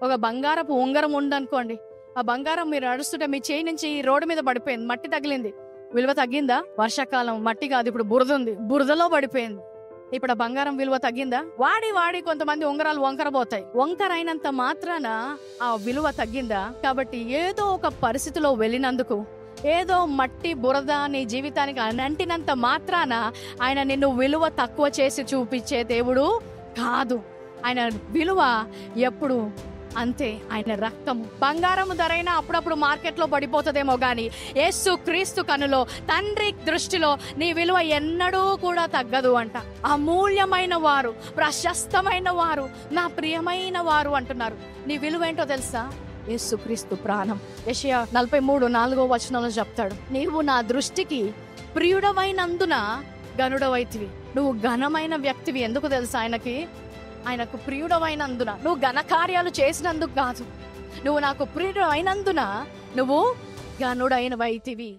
ఒక బంగారపు ఉంగరం ఉందనుకోండి, ఆ బంగారం మీరు నడుస్తుంటే మీ చేయి నుంచి రోడ్డు మీద పడిపోయింది, మట్టి తగిలింది, విలువ తగ్గిందా? వర్షాకాలం మట్టి కాదు, ఇప్పుడు బురద ఉంది, బురదలో పడిపోయింది. ఇప్పుడు ఆ బంగారం విలువ తగ్గిందా? వాడి కొంతమంది ఉంగరాలు వంకర పోతాయి. వంకర అయినంత మాత్రాన ఆ విలువ తగ్గిందా? కాబట్టి ఏదో ఒక పరిస్థితిలో వెళ్ళినందుకు, ఏదో మట్టి బురద నీ జీవితానికి అంటినంత మాత్రాన ఆయన నిన్ను విలువ తక్కువ చేసి చూపించే దేవుడు కాదు. ఆయన విలువ ఎప్పుడు అంతే. ఆయన రక్తము బంగారము ధరైనా అప్పుడప్పుడు మార్కెట్లో పడిపోతుందేమో గాని యేసు క్రీస్తు కనులో, తండ్రి దృష్టిలో నీ విలువ ఎన్నడూ కూడా తగ్గదు అంట. అమూల్యమైన వారు, ప్రశస్తమైన వారు, నా ప్రియమైన వారు అంటున్నారు. నీ విలువ ఏంటో తెలుసా? యేసు క్రీస్తు ప్రాణం. యెషయా 43:4 చెప్తాడు, నీవు నా దృష్టికి ప్రియుడవైనందున ఘనుడవైతివి. నువ్వు ఘనమైన వ్యక్తివి. ఎందుకు తెలుసా? ఆయనకు ప్రియుడవైనందున. నువ్వు ఘనకార్యాలు చేసినందుకు కాదు, నువ్వు నాకు ప్రియుడవైనందున నువ్వు ఘనుడైనవైతివి.